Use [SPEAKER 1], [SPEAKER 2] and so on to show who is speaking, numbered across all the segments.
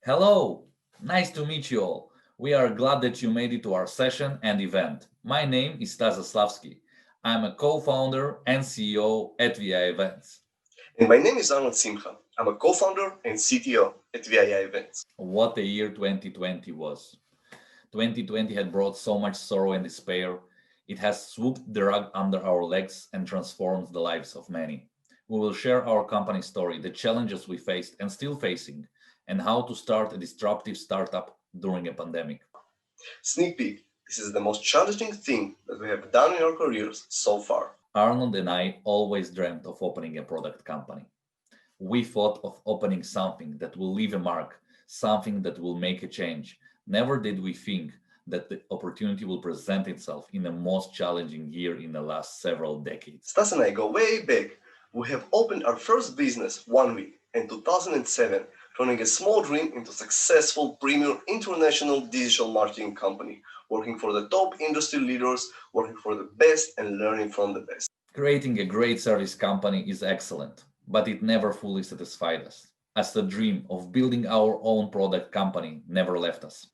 [SPEAKER 1] Hello, nice to meet you all. We are glad that you made it to our session and event. My name is Stas Zaslavsky. I'm a co-founder and CEO at VI Events.
[SPEAKER 2] And my name is Arnold Simha. I'm a co-founder and CTO at VII Events.
[SPEAKER 1] What a year 2020 was. 2020 had brought so much sorrow and despair. It has swooped the rug under our legs and transformed the lives of many. We will share our company story, the challenges we faced and still facing, and how to start a disruptive startup during a pandemic.
[SPEAKER 2] Sneak peek, this is the most challenging thing that we have done in our careers so far.
[SPEAKER 1] Arnold and I always dreamt of opening a product company. We thought of opening something that will leave a mark, something that will make a change. Never did we think that the opportunity will present itself in the most challenging year in the last several decades.
[SPEAKER 2] Stas and I go way back. We have opened our first business one week in 2007, turning a small dream into a successful premier international digital marketing company, working for the top industry leaders, working for the best and learning from the best.
[SPEAKER 1] Creating a great service company is excellent, but it never fully satisfied us, as the dream of building our own product company never left us.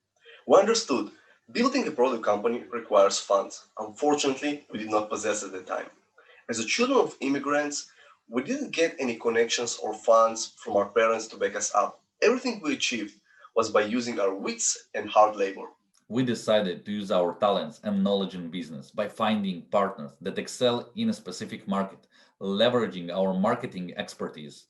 [SPEAKER 2] We understood building a product company requires funds. Unfortunately, we did not possess at the time. As the children of immigrants, we didn't get any connections or funds from our parents to back us up. Everything we achieved was by using our wits and hard labor.
[SPEAKER 1] We decided to use our talents and knowledge in business by finding partners that excel in a specific market, leveraging our marketing expertise,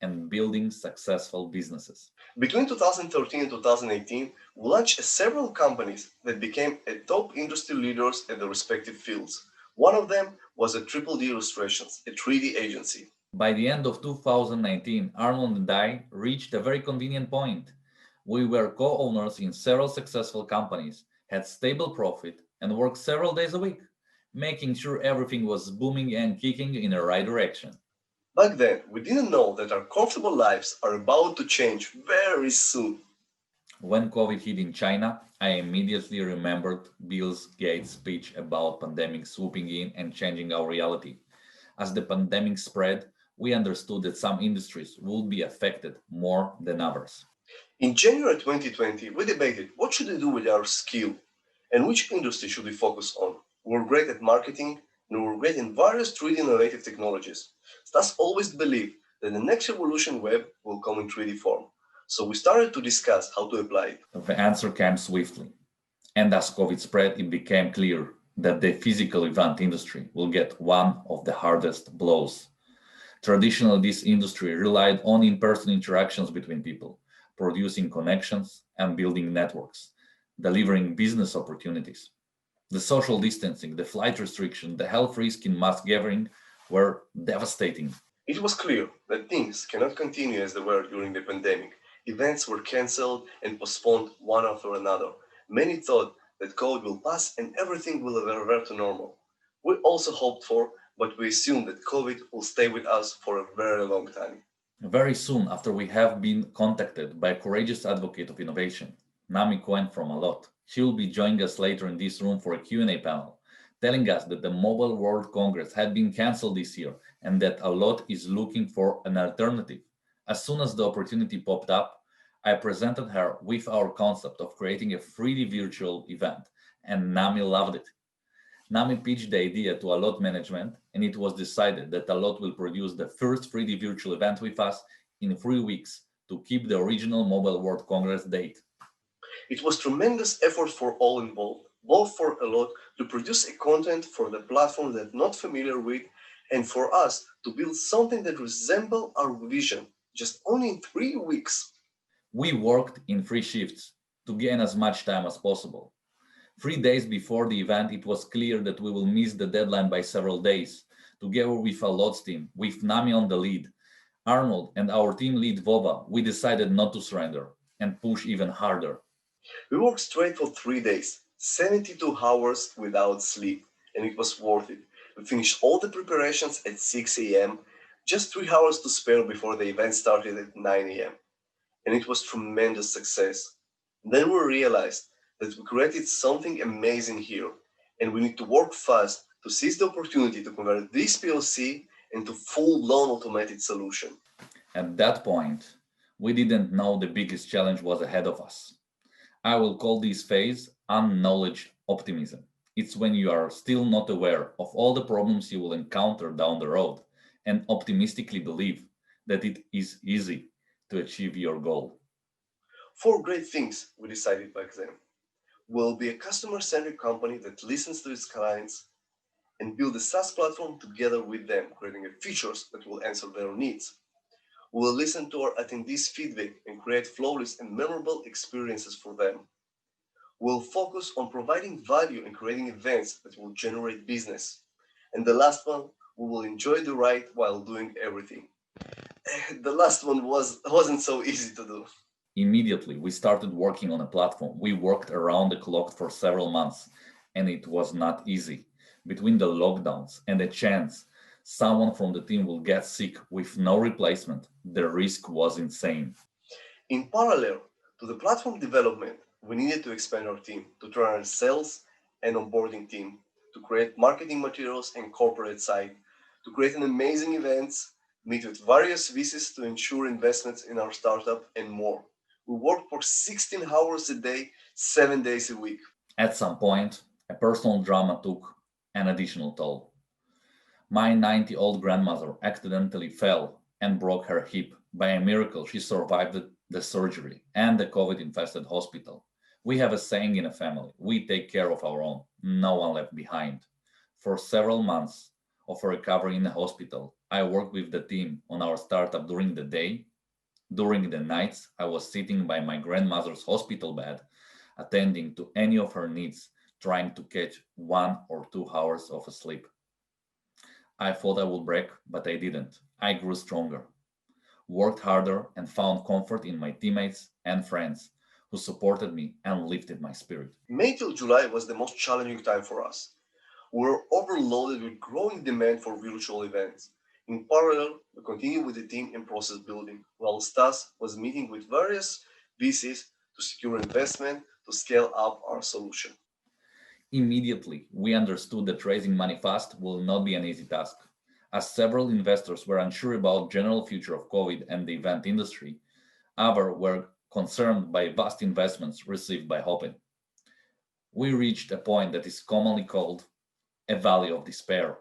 [SPEAKER 1] and building successful businesses.
[SPEAKER 2] Between 2013 and 2018, we launched several companies that became top industry leaders in their respective fields. One of them was a Triple D Illustrations, a 3D agency.
[SPEAKER 1] By the end of 2019, Arnold and I reached a very convenient point. We were co-owners in several successful companies, had stable profit, and worked several days a week, making sure everything was booming and kicking in the right direction.
[SPEAKER 2] Back then, we didn't know that our comfortable lives are about to change very soon.
[SPEAKER 1] When COVID hit in China, I immediately remembered Bill Gates' speech about pandemic swooping in and changing our reality. As the pandemic spread, we understood that some industries would be affected more than others.
[SPEAKER 2] In January 2020, we debated what should we do with our skill and which industry should we focus on. We were great at marketing and we were great in various 3D innovative technologies. Stas always believed that the next revolution web will come in 3D form. So we started to discuss how to apply it.
[SPEAKER 1] The answer came swiftly. And as COVID spread, it became clear that the physical event industry will get one of the hardest blows. Traditionally, this industry relied on in-person interactions between people, producing connections and building networks, delivering business opportunities. The social distancing, the flight restriction, the health risk in mass gathering were devastating.
[SPEAKER 2] It was clear that things cannot continue as they were during the pandemic. Events were cancelled and postponed one after another. Many thought that COVID will pass and everything will revert to normal. We also hoped for, but we assumed that COVID will stay with us for a very long time.
[SPEAKER 1] Very soon after we have been contacted by a courageous advocate of innovation, Nami Cohen from ALLOT. She will be joining us later in this room for a Q&A panel, telling us that the Mobile World Congress had been cancelled this year and that ALLOT is looking for an alternative. As soon as the opportunity popped up, I presented her with our concept of creating a 3D virtual event, and Nami loved it. Nami pitched the idea to ALLOT management, and it was decided that ALLOT will produce the first 3D virtual event with us in 3 weeks to keep the original Mobile World Congress date.
[SPEAKER 2] It was tremendous effort for all involved, both for ALLOT to produce a content for the platform they're not familiar with, and for us to build something that resembled our vision, just only in 3 weeks.
[SPEAKER 1] We worked in 3 shifts to gain as much time as possible. 3 days before the event, it was clear that we will miss the deadline by several days. Together with ALLOT's team, with Nami on the lead, Arnold and our team lead Vova, we decided not to surrender and push even harder.
[SPEAKER 2] We worked straight for 3 days, 72 hours without sleep, and it was worth it. We finished all the preparations at 6 a.m., just 3 hours to spare before the event started at 9 a.m. And it was tremendous success. Then we realized that we created something amazing here, and we need to work fast to seize the opportunity to convert this POC into full-blown automated solution.
[SPEAKER 1] At that point, We didn't know the biggest challenge was ahead of us. I will call this phase Unknowledge Optimism. It's when you are still not aware of all the problems you will encounter down the road and optimistically believe that it is easy to achieve your goal.
[SPEAKER 2] Four great things we decided back then. We'll be a customer-centric company that listens to its clients and build a SaaS platform together with them, creating features that will answer their needs. We will listen to our attendees' feedback and create flawless and memorable experiences for them. We'll focus on providing value and creating events that will generate business. And the last one, we will enjoy the ride while doing everything. The last one wasn't so easy to do.
[SPEAKER 1] Immediately, we started working on a platform. We worked around the clock for several months, and it was not easy. Between the lockdowns and the chance someone from the team will get sick with no replacement, the risk was insane.
[SPEAKER 2] In parallel to the platform development, we needed to expand our team, to train our sales and onboarding team, to create marketing materials and corporate side, to create an amazing events, meet with various VCs to ensure investments in our startup, and more. We worked for 16 hours a day, 7 days a week.
[SPEAKER 1] At some point, a personal drama took an additional toll. My 90-year-old grandmother accidentally fell and broke her hip. By a miracle, she survived the surgery and the COVID-infested hospital. We have a saying in a family: we take care of our own, no one left behind. For several months of recovery in the hospital, I worked with the team on our startup during the day. During the nights, I was sitting by my grandmother's hospital bed, attending to any of her needs, trying to catch 1 or 2 hours of sleep. I thought I would break, but I didn't. I grew stronger, worked harder, and found comfort in my teammates and friends who supported me and lifted my spirit.
[SPEAKER 2] May till July was the most challenging time for us. We were overloaded with growing demand for virtual events. In parallel, we continued with the team in process building, while Stas was meeting with various VCs to secure investment to scale up our solution.
[SPEAKER 1] Immediately, we understood that raising money fast will not be an easy task. As several investors were unsure about general future of COVID and the event industry, others were concerned by vast investments received by Hopin. We reached a point that is commonly called a valley of despair.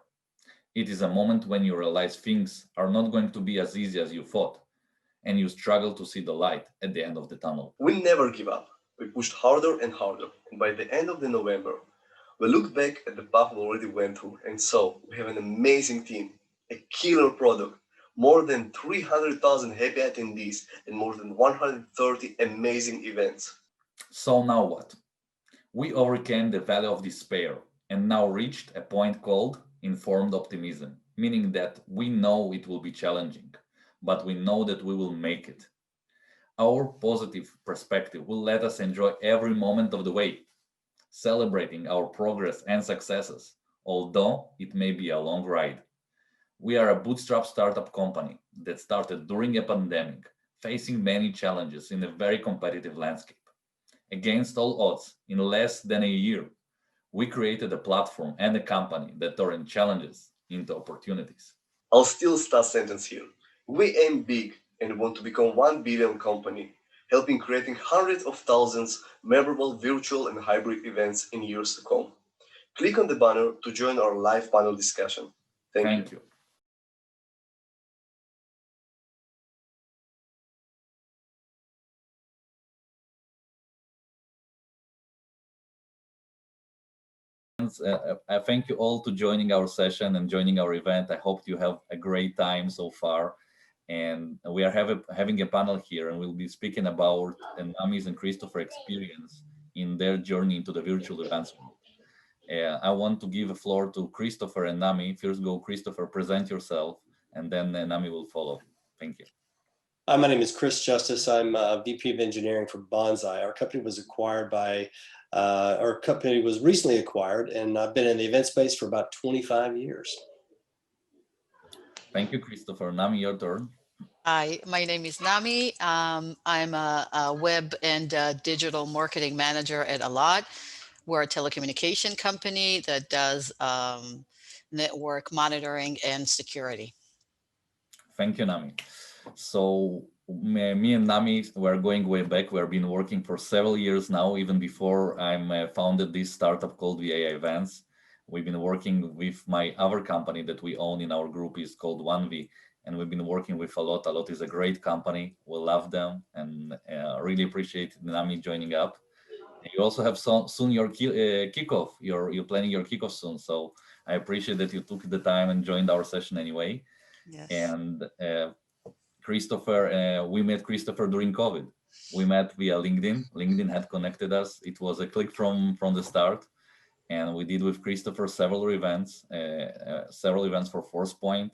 [SPEAKER 1] It is a moment when you realize things are not going to be as easy as you thought, and you struggle to see the light at the end of the tunnel.
[SPEAKER 2] We never give up. We pushed harder and harder, and by the end of the November, we looked back at the path we already went through and saw we have an amazing team, a killer product, more than 300,000 happy attendees, and more than 130 amazing events.
[SPEAKER 1] So now what? We overcame the valley of despair and now reached a point called informed optimism, meaning that we know it will be challenging, but we know that we will make it. Our positive perspective will let us enjoy every moment of the way, celebrating our progress and successes, although it may be a long ride. We are a bootstrap startup company that started during a pandemic, facing many challenges in a very competitive landscape. Against all odds, in less than a year, we created a platform and a company that turned challenges into opportunities.
[SPEAKER 2] I'll still start sentence here. We aim big and want to become 1 billion company, helping creating hundreds of thousands memorable virtual and hybrid events in years to come. Click on the banner to join our live panel discussion. Thank you.
[SPEAKER 1] Thank you. I thank you all to joining our session and joining our event. I hope you have a great time so far. And we are having a panel here, and we'll be speaking about Nami's and Christopher experience in their journey into the virtual events world. I want to give the floor to Christopher and Nami. First go, Christopher, present yourself, and then Nami will follow. Thank you.
[SPEAKER 3] Hi, my name is ChristopherJustice. I'm VP of Engineering for BANZAI. Our company was recently acquired, and I've been in the event space for about 25 years.
[SPEAKER 1] Thank you, Christopher. Nami, your turn.
[SPEAKER 4] Hi, my name is Nami. I'm a web and digital marketing manager at ALLOT. We're a telecommunication company that does network monitoring and security.
[SPEAKER 1] Thank you, Nami. So me and Nami, we're going way back. We've been working for several years now, even before I founded this startup called VAI Events. We've been working with my other company that we own in our group is called 1V, and we've been working with ALLOT. ALLOT is a great company. We love them, and really appreciate Nami joining up. You also have soon your kickoff. You're planning your kickoff soon, so I appreciate that you took the time and joined our session anyway.
[SPEAKER 4] Yes.
[SPEAKER 1] And Christopher, we met Christopher during COVID. We met via LinkedIn. LinkedIn had connected us. It was a click from the start, and we did with Christopher several events for ForcePoint.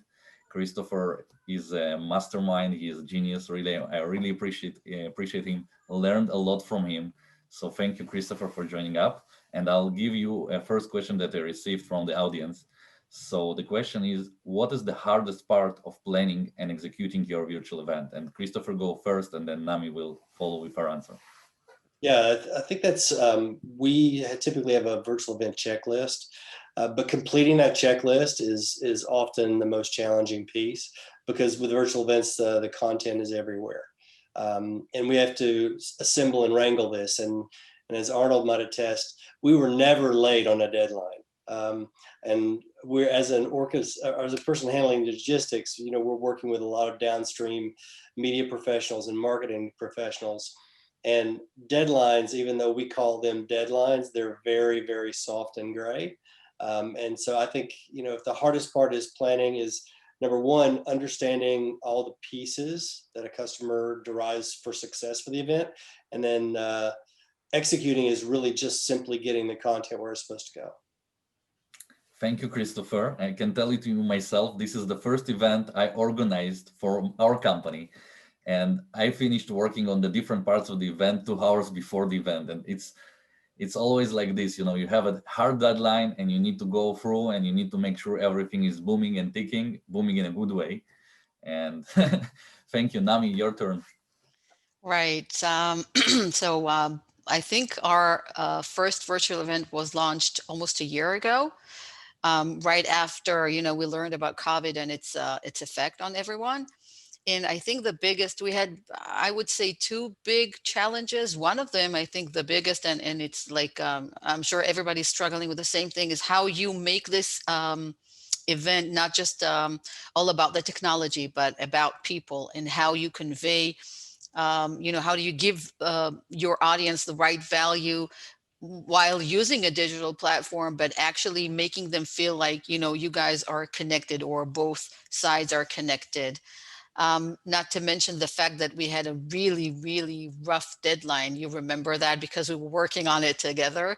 [SPEAKER 1] Christopher is a mastermind. He is a genius. Really, I really appreciate him. Learned a lot from him. So thank you, Christopher, for joining up. And I'll give you a first question that I received from the audience. So the question is, what is the hardest part of planning and executing your virtual event? And Christopher, go first, and then Nami will follow with her answer.
[SPEAKER 3] Yeah, I think that's, we typically have a virtual event checklist, but completing that checklist is often the most challenging piece, because with virtual events, the content is everywhere. And we have to assemble and wrangle this. And as Arnold might attest, we were never late on a deadline. And we're, as a person handling logistics, we're working with a lot of downstream media professionals and marketing professionals. And deadlines, even though we call them deadlines, they're very, very soft and gray. And so I think, if the hardest part is planning is, number one, understanding all the pieces that a customer derives for success for the event. And then executing is really just simply getting the content where it's supposed to go.
[SPEAKER 1] Thank you, Christopher. I can tell it to you myself. This is the first event I organized for our company. And I finished working on the different parts of the event 2 hours before the event. And it's always like this, you have a hard deadline and you need to go through and you need to make sure everything is booming and ticking, booming in a good way. And thank you, Nami, your turn.
[SPEAKER 4] Right. So I think our first virtual event was launched almost a year ago, right after, we learned about COVID and its effect on everyone. And I think we had, I would say, 2 big challenges. One of them, I think the biggest, and it's like, I'm sure everybody's struggling with the same thing, is how you make this event not just all about the technology, but about people, and how you convey, how do you give your audience the right value while using a digital platform, but actually making them feel like, you guys are connected, or both sides are connected. Not to mention the fact that we had a really, really rough deadline. You remember that, because we were working on it together.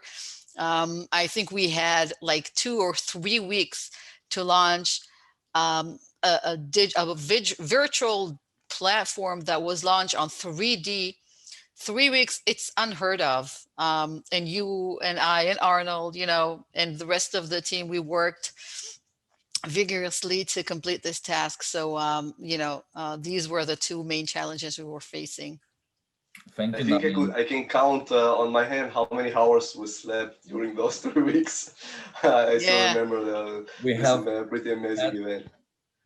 [SPEAKER 4] I think we had like 2 or 3 weeks to launch a virtual platform that was launched on 3D. 3 weeks, it's unheard of. And you and I and Arnold, and the rest of the team, we worked vigorously to complete this task. So, these were the 2 main challenges we were facing.
[SPEAKER 1] Thank
[SPEAKER 2] I
[SPEAKER 1] you,
[SPEAKER 2] think
[SPEAKER 1] Nami.
[SPEAKER 2] I can count on my hand how many hours we slept during those 3 weeks. I still
[SPEAKER 4] Yeah.
[SPEAKER 2] remember
[SPEAKER 1] We
[SPEAKER 2] this
[SPEAKER 1] have
[SPEAKER 2] pretty amazing event.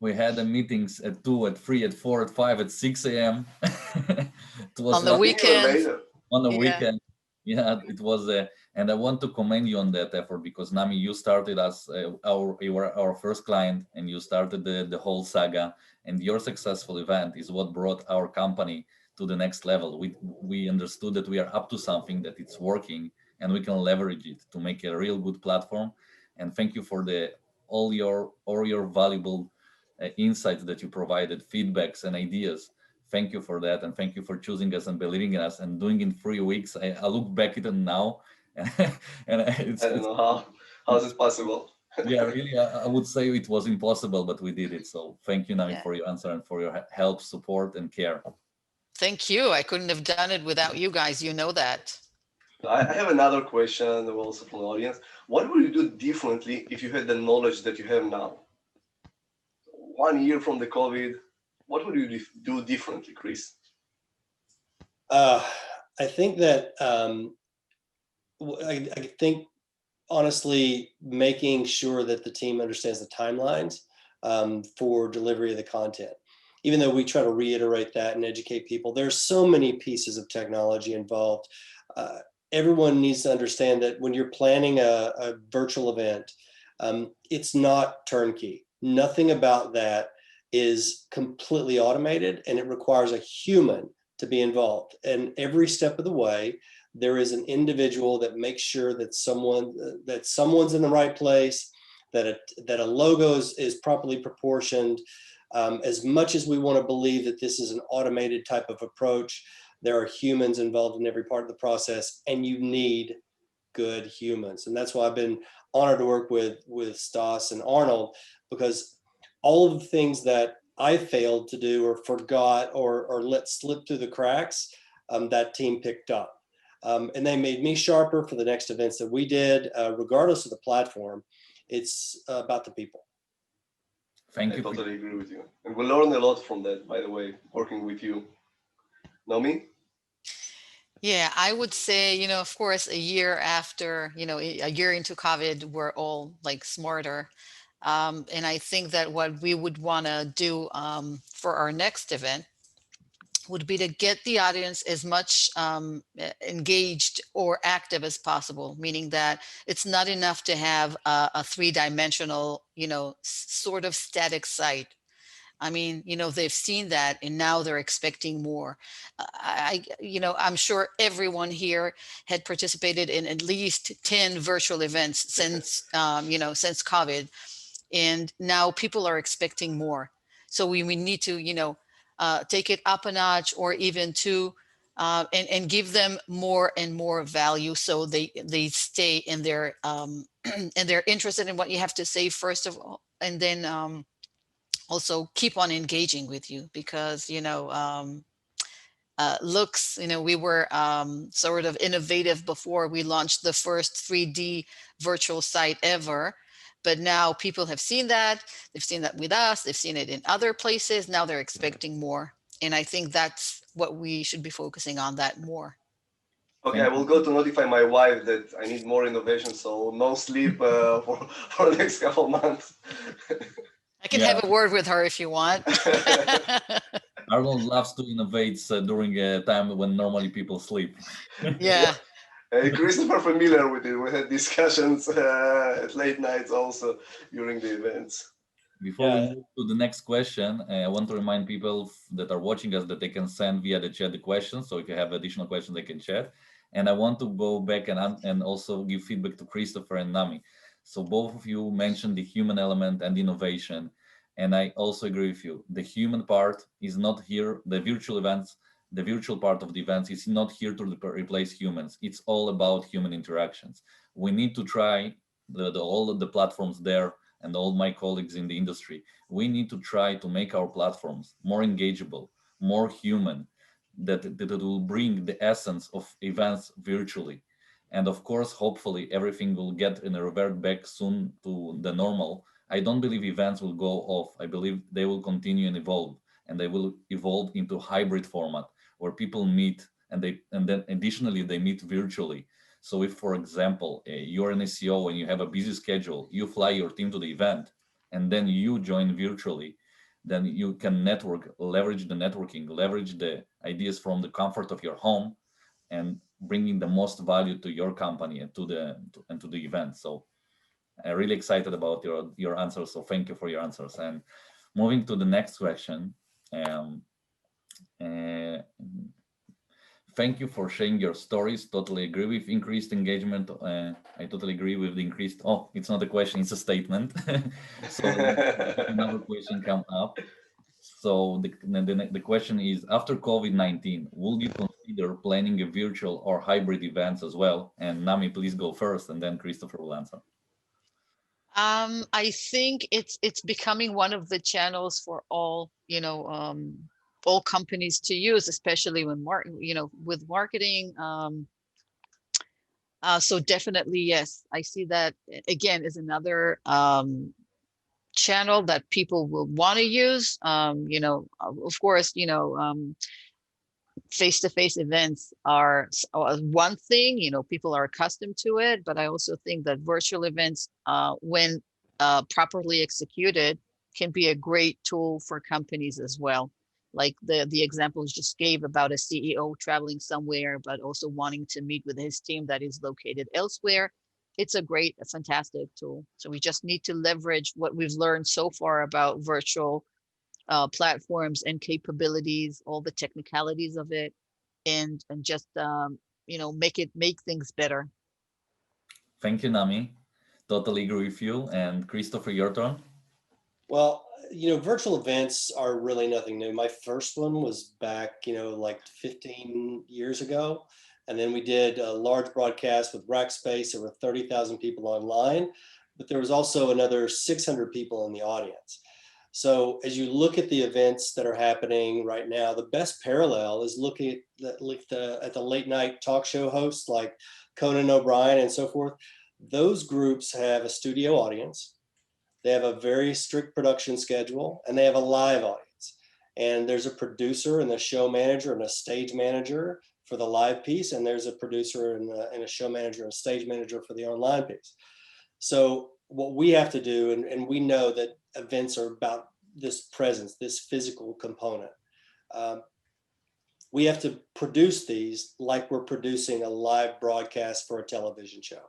[SPEAKER 1] we had the meetings at 2, at 3, at 4, at 5, at 6 a.m. It was
[SPEAKER 4] On the
[SPEAKER 1] not
[SPEAKER 2] Even
[SPEAKER 4] weekends.
[SPEAKER 2] later.
[SPEAKER 1] on the
[SPEAKER 4] Yeah.
[SPEAKER 1] weekend. Yeah, it was, and I want to commend you on that effort, because Nami, you started as you were our first client, and you started the whole saga, and your successful event is what brought our company to the next level. We understood that we are up to something, that it's working, and we can leverage it to make a real good platform. And thank you for all your valuable insights that you provided, feedbacks and ideas. Thank you for that, and thank you for choosing us and believing in us and doing it in 3 weeks. I look back at it now, and
[SPEAKER 2] I don't know how's it possible.
[SPEAKER 1] yeah, really, I would say it was impossible, but we did it. So thank you, Nami,
[SPEAKER 4] Yeah.
[SPEAKER 1] for your answer and for your help, support, and care.
[SPEAKER 4] Thank you. I couldn't have done it without you guys. You know that.
[SPEAKER 2] I have another question also from the audience. What would you do differently if you had the knowledge that you have now? 1 year from the COVID, what would you do differently, Chris?
[SPEAKER 3] I think that I think honestly, making sure that the team understands the timelines for delivery of the content. even though we try to reiterate that and educate people, there's so many pieces of technology involved. Everyone needs to understand that when you're planning a virtual event, it's not turnkey. Nothing about that is completely automated, and it requires a human to be involved. And every step of the way, there is an individual that makes sure that someone's in the right place, that a logo is properly proportioned. As much as we want to believe that this is an automated type of approach, there are humans involved in every part of the process, and you need good humans. And that's why I've been honored to work with Stas and Arnold, because all of the things that I failed to do or forgot or let slip through the cracks, that team picked up. And they made me sharper for the next events that we did, regardless of the platform. It's about the people.
[SPEAKER 1] Thank you.
[SPEAKER 2] I totally agree with you. And we learned a lot from that, by the way, working with you. Nami?
[SPEAKER 4] Yeah, I would say, of course, a year after, a year into COVID, we're all like smarter. And I think that what we would want to do for our next event would be to get the audience as much engaged or active as possible, meaning that it's not enough to have a three-dimensional, sort of static site. I mean, they've seen that, and now they're expecting more. I'm sure everyone here had participated in at least 10 virtual events since, since COVID, and now people are expecting more. So we need to, take it up a notch, or even two, and give them more and more value, so they stay in their and they're interested in what you have to say first of all, and then also keep on engaging with you, because looks, we were sort of innovative before we launched the first 3D virtual site ever, but now people have seen that. They've seen that with us, they've seen it in other places. Now they're expecting more, and I think that's what we should be focusing on, that more.
[SPEAKER 2] Okay, I will go to notify my wife that I need more innovation, so no sleep for the next couple months.
[SPEAKER 4] I can have a word with her if you want.
[SPEAKER 1] Arnold loves to innovate during a time when normally people sleep.
[SPEAKER 4] Yeah.
[SPEAKER 2] Christopher familiar with it. We had discussions at late nights also during the events.
[SPEAKER 1] Before we move to the next question, I want to remind people that are watching us that they can send via the chat the questions. So if you have additional questions, they can chat. And I want to go back and also give feedback to Christopher and Nami. So both of you mentioned the human element and innovation. And I also agree with you. The human part is not here. The virtual events, the virtual part of the events is not here to replace humans. It's all about human interactions. We need to try all of the platforms there, and all my colleagues in the industry, we need to try to make our platforms more engageable, more human, that will bring the essence of events virtually. And of course, hopefully everything will get and revert back soon to the normal. I don't believe events will go off. I believe they will continue and evolve, and they will evolve into hybrid format where people meet, and then additionally they meet virtually. So if, for example, you're an SEO and you have a busy schedule, you fly your team to the event, and then you join virtually, then you can network, leverage the networking, leverage the ideas from the comfort of your home, and bringing the most value to your company and to the event. So I'm really excited about your answers. So thank you for your answers. And moving to the next question. Thank you for sharing your stories. Totally agree with increased engagement. I totally agree with the increased. Oh, it's not a question, it's a statement. So another question come up. So the question is, after COVID-19, will you consider planning a virtual or hybrid events as well? And Nami, please go first, and then Christopher will answer.
[SPEAKER 4] I think it's becoming one of the channels for all, all companies to use, especially when with marketing. So definitely, yes, I see that again as another channel that people will want to use. Of course, face-to-face events are one thing, people are accustomed to it, but I also think that virtual events, when properly executed, can be a great tool for companies as well. Like the examples just gave about a CEO traveling somewhere, but also wanting to meet with his team that is located elsewhere. It's a fantastic tool. So we just need to leverage what we've learned so far about virtual platforms and capabilities, all the technicalities of it, and just make things better.
[SPEAKER 1] Thank you, Nami. Totally agree with you. And Christopher, your turn.
[SPEAKER 3] Well, virtual events are really nothing new. My first one was back, like 15 years ago. And then we did a large broadcast with Rackspace. There were 30,000 people online, but there was also another 600 people in the audience. So as you look at the events that are happening right now, the best parallel is looking at the late night talk show hosts like Conan O'Brien and so forth. Those groups have a studio audience. They have a very strict production schedule, and they have a live audience. And there's a producer and a show manager and a stage manager for the live piece, and there's a producer and a show manager and a stage manager for the online piece. So what we have to do, and we know that events are about this presence, this physical component. We have to produce these like we're producing a live broadcast for a television show.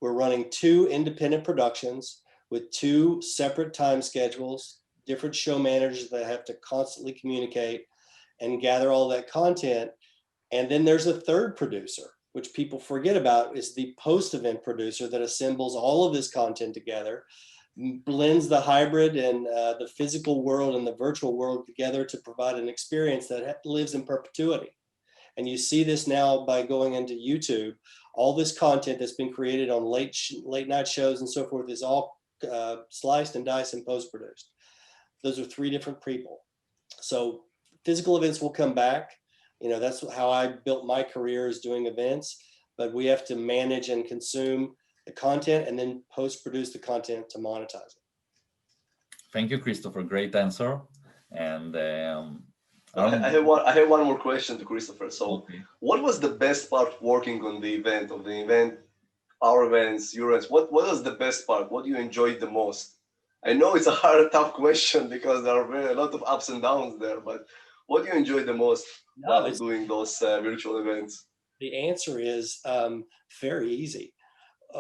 [SPEAKER 3] We're running 2 independent productions with 2 separate time schedules, different show managers that have to constantly communicate and gather all that content. And then there's a third producer, which people forget about, is the post-event producer that assembles all of this content together, blends the hybrid and the physical world and the virtual world together to provide an experience that lives in perpetuity. And you see this now by going into YouTube. All this content that's been created on late night shows and so forth is all sliced and diced and post-produced. Those are 3 different people. So physical events will come back. That's how I built my career, is doing events, but we have to manage and consume the content and then post-produce the content to monetize it.
[SPEAKER 1] Thank you, Christopher. Great answer. And
[SPEAKER 2] I have one more question to Christopher. So,
[SPEAKER 1] okay.
[SPEAKER 2] What was the best part working on the event, our events, your events? What was the best part? What you enjoyed the most? I know it's a hard, tough question because there are a lot of ups and downs there, but what do you enjoy the most while doing those virtual events?
[SPEAKER 3] The answer is very easy.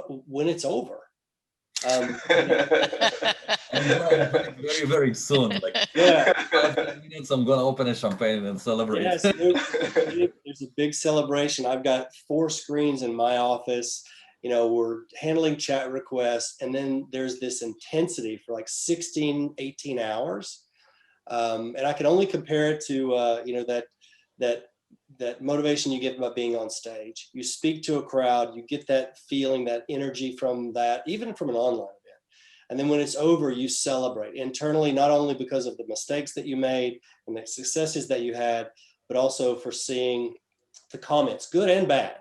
[SPEAKER 3] When it's over.
[SPEAKER 1] Very, very soon. Like,
[SPEAKER 3] yeah.
[SPEAKER 1] 5 minutes, I'm gonna open a champagne and celebrate.
[SPEAKER 3] Yes, there's a big celebration. I've got 4 screens in my office. We're handling chat requests, and then there's this intensity for like 16, 18 hours. And I can only compare it to that motivation you get by being on stage. You speak to a crowd, you get that feeling, that energy from that, even from an online event. And then when it's over, you celebrate internally, not only because of the mistakes that you made and the successes that you had, but also for seeing the comments, good and bad.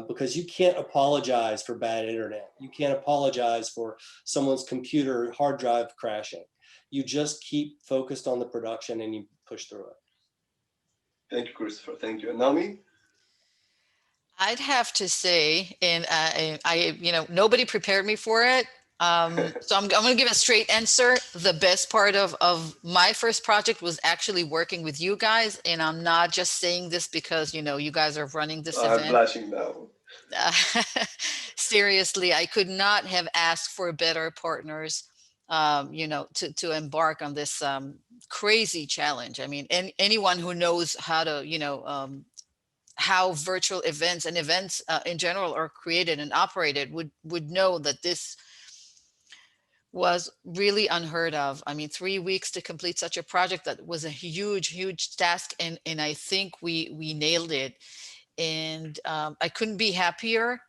[SPEAKER 3] Because you can't apologize for bad internet. You can't apologize for someone's computer hard drive crashing. You just keep focused on the production and you push through it. Thank you, Christopher. Thank you. And Nami?
[SPEAKER 4] I'd have to say, and nobody prepared me for it. So I'm going to give a straight answer. The best part of my first project was actually working with you guys. And I'm not just saying this because, you guys are running this event.
[SPEAKER 2] I'm blushing now.
[SPEAKER 4] Seriously, I could not have asked for better partners, to embark on this crazy challenge. I mean, anyone who knows how to, how virtual events and events in general are created and operated would know that this was really unheard of. I mean, 3 weeks to complete such a project, that was a huge task. And I think we nailed it. And I couldn't be happier.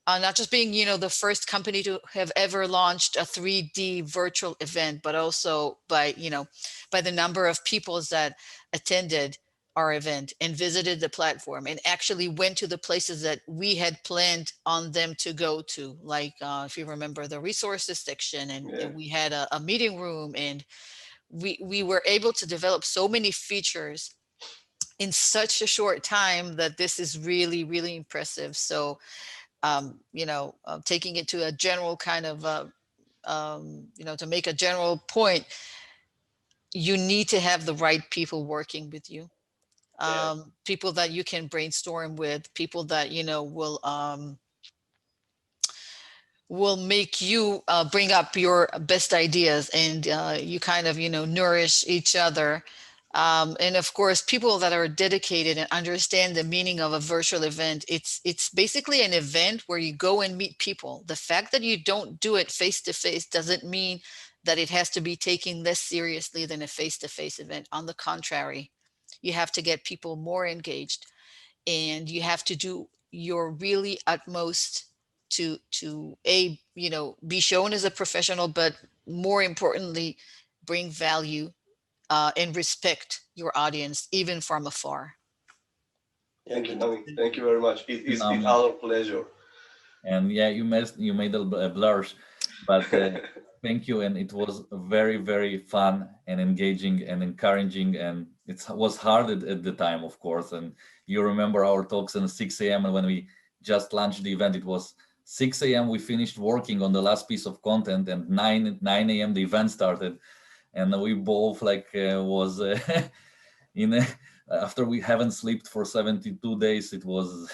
[SPEAKER 4] Not just being, the first company to have ever launched a 3D virtual event, but also by the number of people that attended our event and visited the platform and actually went to the places that we had planned on them to go to. Like, if you remember, the resources section, and we had a meeting room, and we were able to develop so many features in such a short time that this is really impressive. So, taking it to a general kind of to make a general point, you need to have the right people working with you.
[SPEAKER 2] Yeah.
[SPEAKER 4] People that you can brainstorm with, people that, will make you bring up your best ideas, and you kind of, nourish each other. And of course, people that are dedicated and understand the meaning of a virtual event. It's basically an event where you go and meet people. The fact that you don't do it face to face doesn't mean that it has to be taken less seriously than a face to face event. On the contrary, you have to get people more engaged, and you have to do your really utmost to be shown as a professional, but more importantly, bring value and respect your audience even from afar.
[SPEAKER 2] Thank you, Nami. Thank you very much. It's
[SPEAKER 1] Um,
[SPEAKER 2] our pleasure.
[SPEAKER 1] and yeah, you made a blush, but thank you, and it was very very fun and engaging and encouraging, and it was hard at the time, of course. And you remember our talks at 6 a.m. and when we just launched the event, it was 6 a.m. we finished working on the last piece of content, and 9 a.m. the event started, and we both like was in a, after we haven't slept for 72 days. It was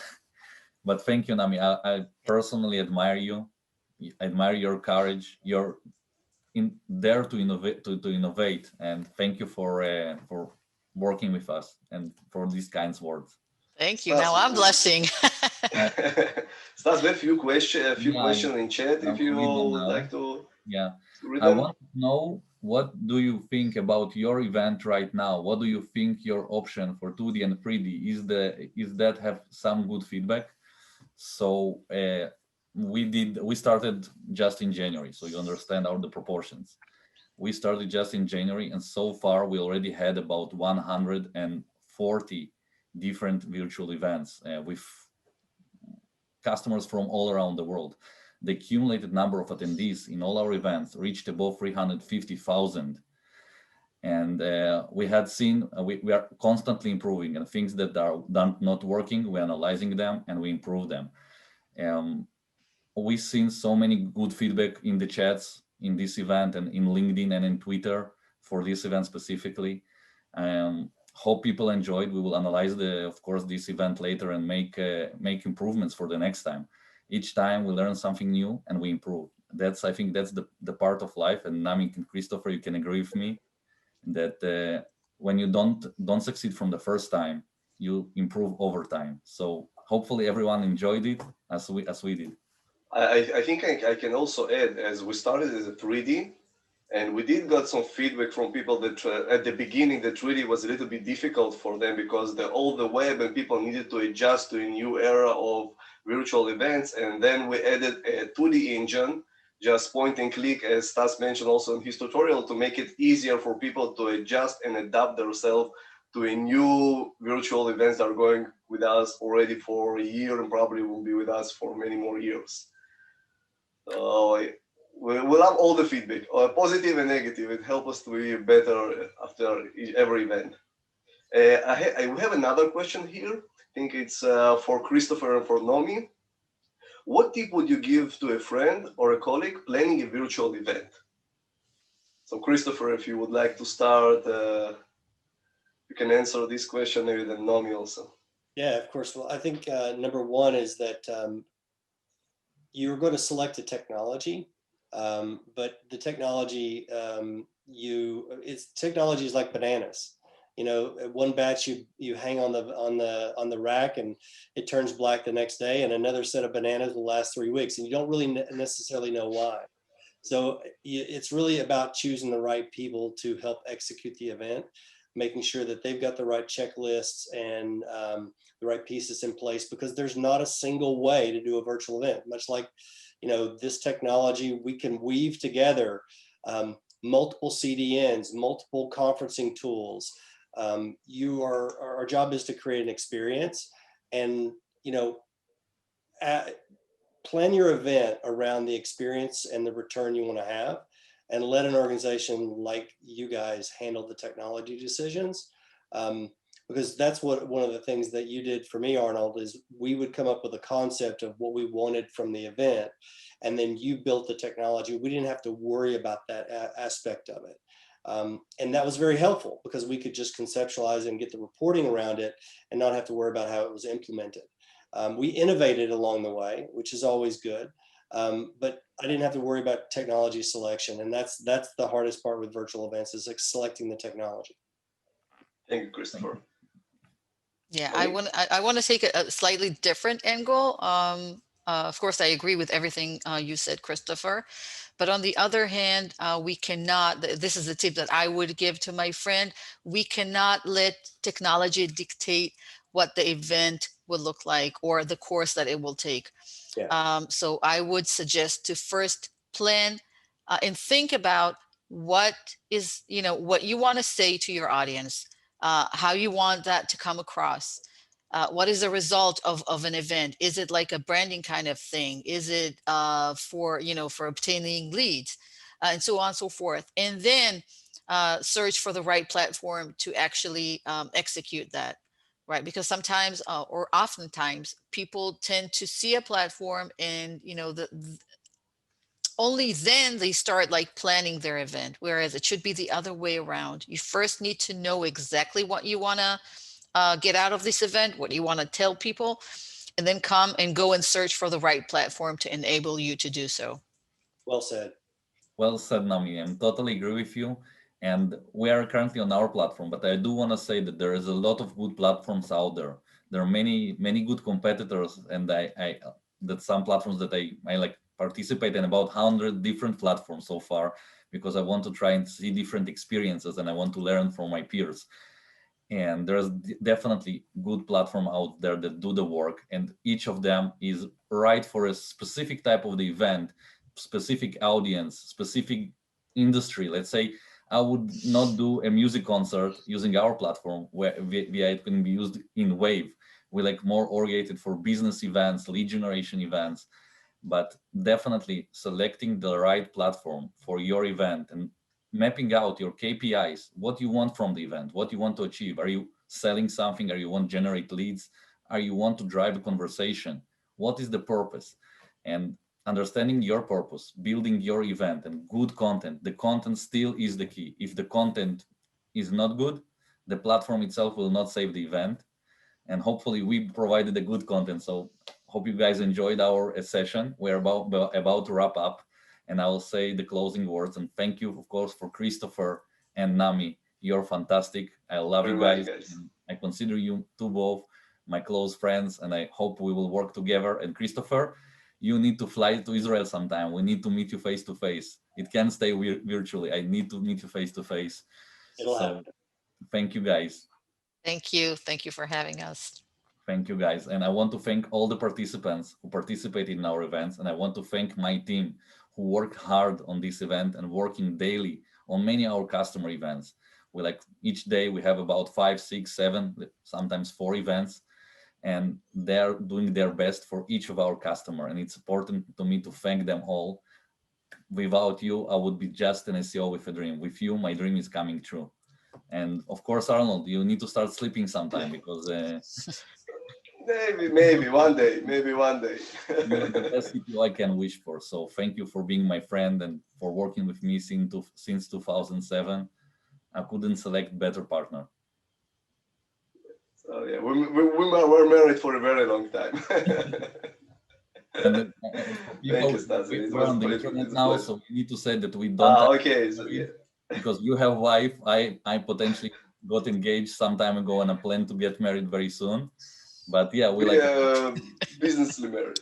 [SPEAKER 1] but thank you, Nami. I personally admire you. I admire your courage. You're in there to innovate, to innovate, and thank you for working with us and for these kinds words.
[SPEAKER 4] Thank you.
[SPEAKER 2] Stas,
[SPEAKER 4] Now I'm blushing.
[SPEAKER 1] Uh,
[SPEAKER 2] Stas, we have a few
[SPEAKER 1] yeah,
[SPEAKER 2] questions in chat if you
[SPEAKER 1] read them
[SPEAKER 2] would
[SPEAKER 1] now.
[SPEAKER 2] like to
[SPEAKER 1] Yeah,
[SPEAKER 2] read
[SPEAKER 1] I
[SPEAKER 2] them.
[SPEAKER 1] want to know, what do you think about your event right now? What do you think your option for 2D and 3D is that have some good feedback? So we started just in January, so you understand all the proportions. We started just in January, and so far we already had about 140 different virtual events with customers from all around the world. The accumulated number of attendees in all our events reached above 350,000. And we had seen, we are constantly improving, and things that are not working, we're analyzing them and we improve them. We've seen so many good feedback in the chats in this event and in LinkedIn and in Twitter for this event specifically. Hope people enjoyed. We will analyze of course, this event later and make improvements for the next time. Each time we learn something new and we improve. I think that's the part of life. And Nami and Christopher, you can agree with me that when you don't succeed from the first time, you improve over time. So hopefully everyone enjoyed it as we did.
[SPEAKER 2] I think I can also add, as we started as a 3D, and we did got some feedback from people that at the beginning the 3D was a little bit difficult for them because all the web and people needed to adjust to a new era of virtual events. And then we added a 2D engine, just point and click, as Stas mentioned also in his tutorial, to make it easier for people to adjust and adapt themselves to a new virtual events that are going with us already for a year and probably will be with us for many more years. So we love all the feedback, positive and negative. It helps us to be better after every event. We have another question here. I think it's for Christopher and for Nami. What tip would you give to a friend or a colleague planning a virtual event? So Christopher, if you would like to start, you can answer this question, maybe then Nami also.
[SPEAKER 3] Yeah, of course. Well, I think number one is that you're going to select a technology, but the technology technology is like bananas. You know, one batch you hang on the rack and it turns black the next day, and another set of bananas will last 3 weeks, and you don't really necessarily know why. So it's really about choosing the right people to help execute the event, making sure that they've got the right checklists and the right pieces in place, because there's not a single way to do a virtual event. Much like, this technology, we can weave together multiple CDNs, multiple conferencing tools. Our job is to create an experience, and plan your event around the experience and the return you want to have, and let an organization like you guys handle the technology decisions. because that's what one of the things that you did for me, Arnold, is we would come up with a concept of what we wanted from the event, and then you built the technology. We didn't have to worry about that aspect of it. And that was very helpful because we could just conceptualize and get the reporting around it and not have to worry about how it was implemented. We innovated along the way, which is always good. But I didn't have to worry about technology selection. And that's the hardest part with virtual events, is like selecting the technology.
[SPEAKER 2] Thank you, Christopher.
[SPEAKER 4] Yeah,
[SPEAKER 2] Nami?
[SPEAKER 4] I want to take a slightly different angle. Of course, I agree with everything you said, Christopher. But on the other hand, we cannot, this is the tip that I would give to my friend, we cannot let technology dictate what the event will look like or the course that it will take.
[SPEAKER 3] Yeah.
[SPEAKER 4] So I would suggest to first plan and think about what is, what you want to say to your audience, how you want that to come across. What is the result of an event? Is it like a branding kind of thing? Is it for obtaining leads, and so on and so forth? And then search for the right platform to actually execute that, right? Because sometimes or oftentimes people tend to see a platform and only then they start like planning their event, whereas it should be the other way around. You first need to know exactly what you want to get out of this event, what you want to tell people, and then come and go and search for the right platform to enable you to do so.
[SPEAKER 3] Well said.
[SPEAKER 1] Well said, Nami. I'm totally agree with you. And we are currently on our platform, but I do want to say that there is a lot of good platforms out there. There are many, many good competitors, and I that some platforms that I like participate in about 100 different platforms so far, because I want to try and see different experiences and I want to learn from my peers. And there's definitely good platform out there that do the work, and each of them is right for a specific type of the event, specific audience, specific industry. Let's say I would not do a music concert using our platform where via it can be used in Wave. We like more oriented for business events, lead generation events, but definitely selecting the right platform for your event and mapping out your KPIs, what you want from the event, what you want to achieve. Are you selling something? Are you want to generate leads? Are you want to drive a conversation? What is the purpose? And understanding your purpose, building your event and good content. The content still is the key. If the content is not good, the platform itself will not save the event. And hopefully we provided a good content. So hope you guys enjoyed our session. We're about to wrap up, and I will say the closing words. And thank you, of course, for Christopher and Nami. You're fantastic. I love you
[SPEAKER 2] Very much,
[SPEAKER 1] guys. I consider you two both my close friends, and I hope we will work together. And Christopher, you need to fly to Israel sometime. We need to meet you face to face. It can't stay virtually. I need to meet you face to face.
[SPEAKER 3] It'll
[SPEAKER 1] So
[SPEAKER 3] happen.
[SPEAKER 1] thank you guys.
[SPEAKER 4] Thank you. Thank you for having us.
[SPEAKER 1] Thank you, guys. And I want to thank all the participants who participated in our events. And I want to thank my team who worked hard on this event and working daily on many of our customer events. We like each day we have about 5, 6, 7, sometimes 4 events, and they're doing their best for each of our customer. And it's important to me to thank them all. Without you, I would be just an SEO with a dream. With you, my dream is coming true. And of course, Arnold, you need to start sleeping sometime because
[SPEAKER 2] Maybe one day, maybe one day.
[SPEAKER 1] you're the best CTO I can wish for. So thank you for being my friend and for working with me since 2007. I couldn't select better partner.
[SPEAKER 2] So yeah, we're married for a very long time.
[SPEAKER 1] And then, for
[SPEAKER 2] Thank
[SPEAKER 1] people,
[SPEAKER 2] you, Stas.
[SPEAKER 1] we're on the internet now,
[SPEAKER 2] pleasure.
[SPEAKER 1] so we need to say that we don't have
[SPEAKER 2] Okay, so yeah.
[SPEAKER 1] because you have wife. I potentially got engaged some time ago and I plan to get married very soon. But yeah, we like
[SPEAKER 2] businessly married.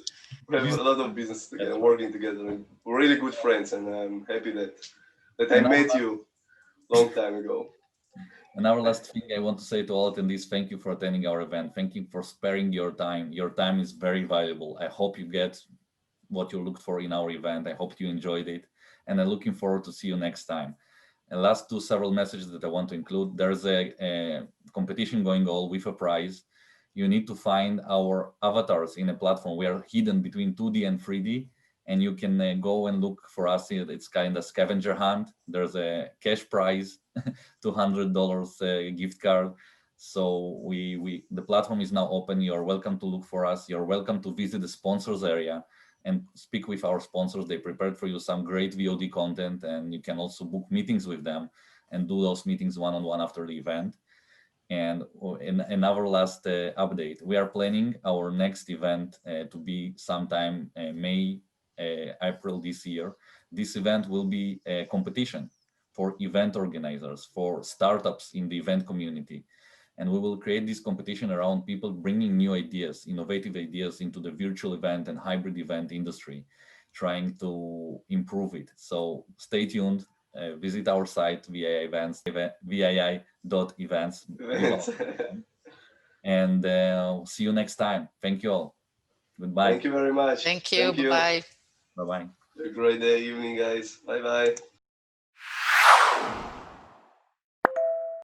[SPEAKER 2] We have a lot of business together,
[SPEAKER 1] That's
[SPEAKER 2] working together. And we're really good friends, and I'm happy that I
[SPEAKER 1] And
[SPEAKER 2] met you long time ago.
[SPEAKER 1] And our last thing I want to say to all attendees, thank you for attending our event. Thank you for sparing your time. Your time is very valuable. I hope you get what you looked for in our event. I hope you enjoyed it. And I'm looking forward to see you next time. And last two several messages that I want to include. There's a competition going on with a prize. You need to find our avatars in a platform. We are hidden between 2D and 3D. And you can go and look for us. It's kind of scavenger hunt. There's a cash prize, $200 gift card. So the platform is now open. You're welcome to look for us. You're welcome to visit the sponsors area and speak with our sponsors. They prepared for you some great VOD content, and you can also book meetings with them and do those meetings one-on-one after the event. And in our last update, we are planning our next event to be sometime May, April this year. This event will be a competition for event organizers, for startups in the event community. And we will create this competition around people bringing new ideas, innovative ideas into the virtual event and hybrid event industry, trying to improve it. So stay tuned. Visit our site VII.events, and see you next time. Thank you all. Goodbye.
[SPEAKER 2] Thank you very much.
[SPEAKER 4] Thank you. Bye-bye.
[SPEAKER 1] Bye-bye.
[SPEAKER 2] Have a great day, evening, guys. Bye-bye.